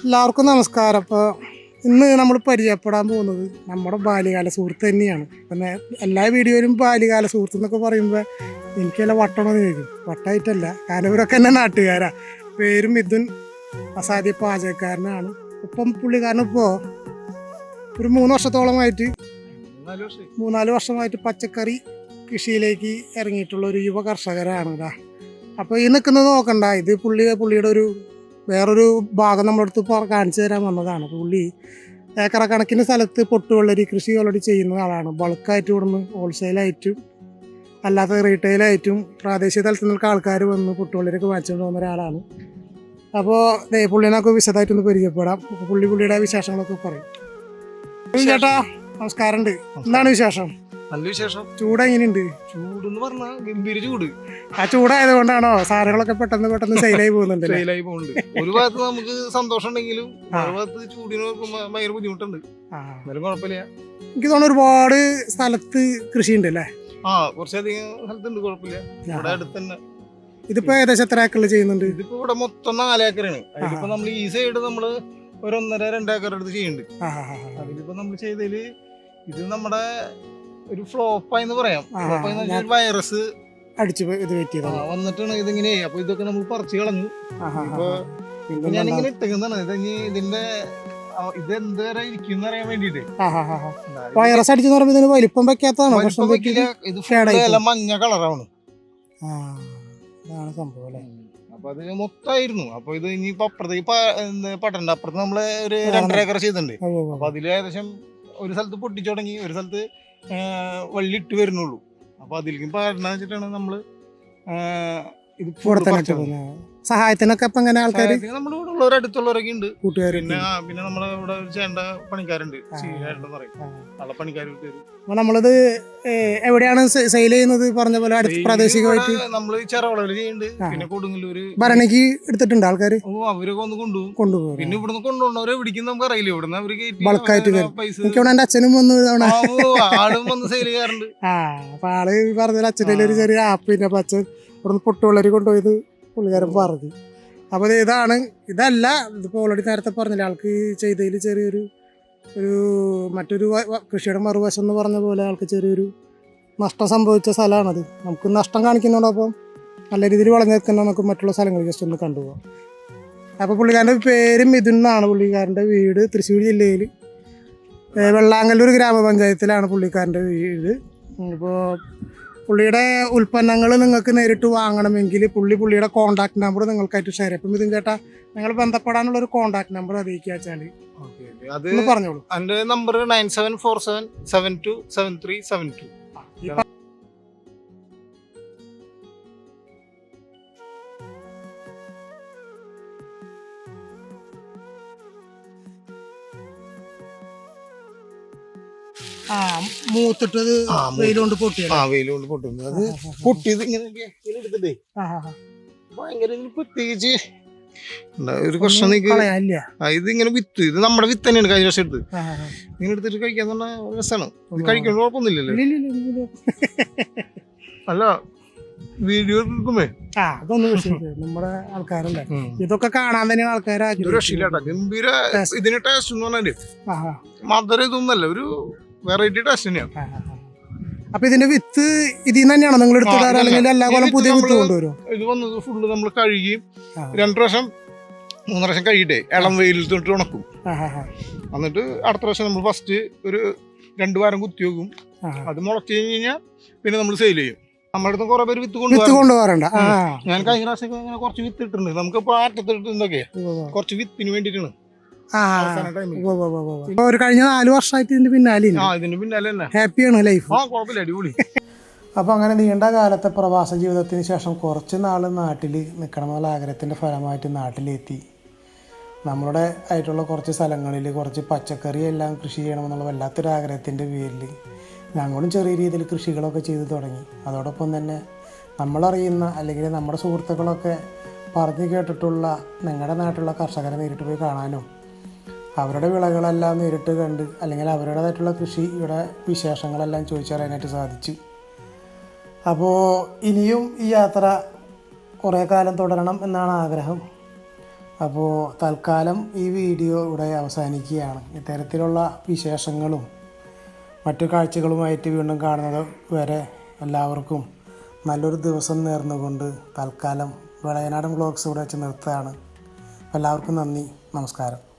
എല്ലാവർക്കും നമസ്കാരം. അപ്പോൾ ഇന്ന് നമ്മൾ പരിചയപ്പെടാൻ പോകുന്നത് നമ്മുടെ ബാല്യകാല സുഹൃത്ത് തന്നെയാണ്. പിന്നെ എല്ലാ വീഡിയോയിലും ബാല്യകാല സുഹൃത്ത് എന്നൊക്കെ പറയുമ്പോൾ എനിക്കെല്ലാം വട്ടണമെന്ന് ചോദിക്കും. വട്ടമായിട്ടല്ല, കാരണം ഇവരൊക്കെ തന്നെ നാട്ടുകാരാണ്. പേരും മിഥുൻ, അസാധ്യ പാചകക്കാരനാണ്. ഇപ്പം പുള്ളിക്കാരനിപ്പോൾ ഒരു 3 വർഷത്തോളമായിട്ട് 3-4 വർഷമായിട്ട് പച്ചക്കറി കൃഷിയിലേക്ക് ഇറങ്ങിയിട്ടുള്ള ഒരു യുവ കർഷകരാണ് ഇതാ. അപ്പോൾ ഈ നിൽക്കുന്നത് നോക്കണ്ട, ഇത് പുള്ളിയുടെ ഒരു വേറൊരു ഭാഗം നമ്മളടുത്ത് കാണിച്ചു തരാൻ വന്നതാണ്. പുള്ളി ഏക്കറക്കണക്കിന് സ്ഥലത്ത് പൊട്ടുവെള്ളരി കൃഷി ഓൾറെഡി ചെയ്യുന്ന ആളാണ്. ബൾക്കായിട്ട് ഇവിടുന്ന് ഹോൾസെയിലായിട്ടും അല്ലാത്ത റീറ്റെയിലായിട്ടും പ്രാദേശിക തലത്തിൽ നിന്നൊക്കെ ആൾക്കാർ വന്ന് പൊട്ടുവെള്ളരിയൊക്കെ വാങ്ങിച്ചുകൊണ്ട് പോകുന്ന ഒരാളാണ്. അപ്പോൾ പുള്ളിനൊക്കെ വിശദമായിട്ടൊന്ന് പരിചയപ്പെടാം. പുള്ളിയുടെ വിശേഷങ്ങളൊക്കെ പറയും. ചേട്ടാ നമസ്കാരമുണ്ട്. എന്താണ് വിശേഷം? നല്ല വിശേഷം. ചൂട് എങ്ങനെയുണ്ട്? ചൂടെന്ന് പറഞ്ഞാൽ ഗംഭീര ചൂട്. ആ ചൂടായത് കൊണ്ടാണോ സാധനങ്ങളൊക്കെ പെട്ടെന്ന് സെയിലായി പോകുന്നുണ്ട്? സെയിലായി പോകുന്നുണ്ട്. ഒരു ഭാഗത്ത് നമുക്ക് സന്തോഷം ഉണ്ടെങ്കിലും ഒരു ഭാഗത്ത് ചൂടിന് ഭയങ്കര ബുദ്ധിമുട്ടുണ്ട്. എന്നാലും കുഴപ്പമില്ല. എനിക്ക് തോന്നുന്നു ഒരുപാട് സ്ഥലത്ത് കൃഷി ഉണ്ട് അല്ലേ? കുറച്ചധികം സ്ഥലത്തുണ്ട്, കുഴപ്പമില്ല. ഇവിടെ അടുത്ത് തന്നെ. ഇതിപ്പോ ഏകദേശം എത്ര ഏക്കറിൽ ചെയ്യുന്നുണ്ട്? ഇതിപ്പോ ഇവിടെ മൊത്തം 4 ഏക്കറാണ്. അതിലിപ്പോ നമ്മൾ ഈ സൈഡ് നമ്മള് 1.5-2 ഏക്കർ എടുത്ത് ചെയ്യുന്നുണ്ട്. അതിലിപ്പോ നമ്മൾ ചെയ്തതില് ഇത് നമ്മുടെ ഒരു ഫ്ലോപ്പായിന്ന് പറയാം. വൈറസ് അടിച്ചു വന്നിട്ടാണ് ഇതിങ്ങനെ. അപ്പൊ ഇതൊക്കെ നമ്മൾ പറിച്ചു കളഞ്ഞു. ഇപ്പൊ ഞാനിങ്ങനെ ഇട്ടേക്കുന്നതാണ്. ഇതിന്റെ ഇത് എന്തുവരെ ഇരിക്കും അറിയാൻ വേണ്ടിട്ട്. വൈറസ് അടിച്ചു പറയുമ്പോൾ വലിപ്പം വെക്കാത്തതാണ്. ഇത് മഞ്ഞ കളറാണ് സംഭവം. അപ്പൊ അത് മൊത്തമായിരുന്നു. അപ്പൊ ഇത് ഇനിയിപ്പോ അപ്പുറത്തേക്ക് പട്ടണ്ട അപ്പുറത്ത് നമ്മള് ഒരു 2.5 ഏക്കർ ചെയ്തിട്ടുണ്ട്. അപ്പൊ അതില് ഏകദേശം ഒരു സ്ഥലത്ത് പൊട്ടിച്ചു തുടങ്ങി, ഒരു സ്ഥലത്ത് വള്ളിയിട്ട് വരുന്നുള്ളൂ. അപ്പൊ അതിലേക്കും പാടണ വെച്ചിട്ടാണ് നമ്മള് ഇത് സഹായത്തിനൊക്കെ ഇപ്പൊ അങ്ങനെ ആൾക്കാർ നമ്മുടെ ഇവിടെ ഉള്ളവർ അടുത്തുള്ളവരൊക്കെ ഉണ്ട്, കൂട്ടുകാർ. പിന്നെ നമ്മളെ ഇവിടെ ചെയ്യേണ്ട പണിക്കാരുണ്ട്, നല്ല പണിക്കാർക്ക്. നമ്മളിത് എവിടെയാണ് സെയിൽ ചെയ്യുന്നത്? പറഞ്ഞ പോലെ അടുത്ത് പ്രാദേശികമായിട്ട് നമ്മള് ചെറവളവില് ചെയ്യുന്നുണ്ട്. പിന്നെ കൊടുങ്ങല്ലൂര് ഭരണിക്ക് എടുത്തിട്ടുണ്ട് ആൾക്കാർ. അവരൊക്കെ വന്ന് കൊണ്ടുപോകും. പിന്നെ ഇവിടുന്ന് കൊണ്ടുപോകണവരെ എവിടേക്കും നമുക്ക് അറിയില്ല. ഇവിടുന്ന് അവർക്ക് ബൾക്കായിട്ട് എനിക്ക് എന്റെ അച്ഛനും വന്ന് ആളും വന്ന് സെയിൽ ചെയ്യാറുണ്ട്. അപ്പൊ ആള് പറഞ്ഞ അച്ഛൻ്റെ ഒരു ചെറിയ ആപ്പിന്റെ അപ്പൊ അച്ഛൻ ഇവിടുന്ന് പൊട്ടുവെള്ളരി കൊണ്ടുപോയത് പുള്ളിക്കാരൻ പറഞ്ഞു. അപ്പോൾ ഇതല്ല, ഇതിപ്പോൾ ഓൾറെഡി നേരത്തെ പറഞ്ഞില്ല, ആൾക്ക് ചെയ്തതിൽ ചെറിയൊരു മറ്റൊരു കൃഷിയുടെ മറുവശം എന്ന് പറഞ്ഞ പോലെ ആൾക്ക് ചെറിയൊരു നഷ്ടം സംഭവിച്ച സ്ഥലമാണത്. നമുക്ക് നഷ്ടം കാണിക്കുന്നതോടൊപ്പം നല്ല രീതിയിൽ വളർന്നു നിൽക്കുന്ന നമുക്ക് മറ്റുള്ള സ്ഥലങ്ങളിൽ ജസ്റ്റ് ഒന്ന് കണ്ടുപോകാം. അപ്പോൾ പുള്ളിക്കാരൻ്റെ പേര് മിഥുൻ എന്നാണ്. പുള്ളിക്കാരൻ്റെ വീട് തൃശ്ശൂർ ജില്ലയിൽ വെള്ളാങ്കല്ലൂർ ഗ്രാമപഞ്ചായത്തിലാണ് പുള്ളിക്കാരൻ്റെ വീട്. ഇപ്പോൾ പുള്ളിയുടെ ഉൽപ്പന്നങ്ങൾ നിങ്ങൾക്ക് നേരിട്ട് വാങ്ങണമെങ്കിൽ പുള്ളിയുടെ കോൺടാക്ട് നമ്പർ നിങ്ങൾക്കായിട്ട് ഷെയർ ചെയ്യും. അപ്പം മിഥുൻ ചേട്ടാ, നിങ്ങൾ ബന്ധപ്പെടാനുള്ള ഒരു കോൺടാക്ട് നമ്പർ അറിയിക്കുക വെച്ചാൽ അത് പറഞ്ഞോളൂ. എൻ്റെ നമ്പർ 9747727372. മൂത്തിട്ടത് വെയിലുകൊണ്ട് പൊട്ടിയത്. വെയിലുകൊണ്ട് പൊട്ടുന്നത് അത് പൊട്ടിയത് ഇങ്ങനെ എടുത്തിട്ടേ ഭയങ്കര പ്രത്യേകിച്ച് ഒരു പ്രശ്നം. ഇതിങ്ങനെ വിത്ത്, ഇത് നമ്മുടെ വിത്ത് തന്നെയാണ്. കഴിഞ്ഞ വർഷം എടുത്ത് ഇങ്ങനെ എടുത്തിട്ട് കഴിക്കാൻ പറഞ്ഞ രസമാണ്. ഇത് കഴിക്കാൻ കുഴപ്പമൊന്നുമില്ലല്ലോ. അല്ല വീഡിയോ എടുക്കുമേ നമ്മുടെ ആൾക്കാരല്ലേ ഇതൊക്കെ കാണാൻ തന്നെയാണ് ആൾക്കാരെ. ഗംഭീര ഇതിന് ടേസ്റ്റ് എന്ന് പറഞ്ഞാല് മധുരം ഇതൊന്നല്ല, ഒരു വെറൈറ്റി ടേസ്റ്റ് തന്നെയാണ്. അപ്പൊ ഇതിന്റെ വിത്ത് ഇതിൽ നിന്ന് തന്നെയാണോ നിങ്ങൾ എടുത്തത്, അല്ലെങ്കിൽ എല്ലാ കൊല്ലം പുതിയ വിത്ത് കൊണ്ടുവരും? ഇത് വന്നത് ഫുള്ള് നമ്മൾ കഴുകി 2 പ്രാവശ്യം 3 പ്രാവശ്യം കഴുകിട്ടേ ഇളം വെയിലിൽ തൊട്ട് ഉണക്കും. എന്നിട്ട് അടുത്ത പ്രാവശ്യം നമ്മൾ ഫസ്റ്റ് ഒരു 2 വാരം കുത്തി വെക്കും. അത് മുളച്ച് കഴിഞ്ഞാൽ പിന്നെ നമ്മൾ സെയിൽ ചെയ്യും. നമ്മുടെ അടുത്ത് കുറെ പേര് വിത്ത് കൊണ്ടുപോകാറുണ്ട്. ഞാൻ കഴിഞ്ഞ പ്രാവശ്യം ഇങ്ങനെ കുറച്ച് വിത്ത് ഇട്ടിട്ടുണ്ട്. നമുക്കിപ്പോ അറ്റത്തിട്ട് എന്തൊക്കെയാ കുറച്ച് വിത്തിന് വേണ്ടിയിട്ടാണ്. ഒരു കഴിഞ്ഞ 4 വർഷമായിട്ട് ഇതിന്റെ പിന്നാലെ ഹാപ്പിയാണ് ലൈഫ്. അടിപൊളി. അപ്പോൾ അങ്ങനെ നീണ്ട കാലത്തെ പ്രവാസ ജീവിതത്തിന് ശേഷം കുറച്ച് നാൾ നാട്ടിൽ നിൽക്കണമെന്നുള്ള ആഗ്രഹത്തിൻ്റെ ഫലമായിട്ട് നാട്ടിലെത്തി. നമ്മളുടെ ആയിട്ടുള്ള കുറച്ച് സ്ഥലങ്ങളിൽ കുറച്ച് പച്ചക്കറി എല്ലാം കൃഷി ചെയ്യണമെന്നുള്ള വല്ലാത്തൊരു ആഗ്രഹത്തിൻ്റെ പേരിൽ ഞങ്ങളും ചെറിയ രീതിയിൽ കൃഷികളൊക്കെ ചെയ്തു തുടങ്ങി. അതോടൊപ്പം തന്നെ നമ്മളറിയുന്ന അല്ലെങ്കിൽ നമ്മുടെ സുഹൃത്തുക്കളൊക്കെ പറഞ്ഞു കേട്ടിട്ടുള്ള നിങ്ങളുടെ നാട്ടിലുള്ള കർഷകരെ നേരിട്ട് പോയി കാണാനും അവരുടെ വിളകളെല്ലാം നേരിട്ട് കണ്ട് അല്ലെങ്കിൽ അവരുടേതായിട്ടുള്ള കൃഷിയുടെ വിശേഷങ്ങളെല്ലാം ചോദിച്ചറിയാനായിട്ട് സാധിച്ചു. അപ്പോൾ ഇനിയും ഈ യാത്ര കുറേ കാലം തുടരണം എന്നാണ് ആഗ്രഹം. അപ്പോൾ തൽക്കാലം ഈ വീഡിയോ ഇവിടെ അവസാനിക്കുകയാണ്. ഇത്തരത്തിലുള്ള വിശേഷങ്ങളും മറ്റു കാഴ്ചകളുമായിട്ട് വീണ്ടും കാണുന്നത് വരെ എല്ലാവർക്കും നല്ലൊരു ദിവസം നേർന്നുകൊണ്ട് തൽക്കാലം വിളയനാടൻ വ്ളോഗ്സ് ഇവിടെ വെച്ച് നിർത്തുകയാണ്. എല്ലാവർക്കും നന്ദി, നമസ്കാരം.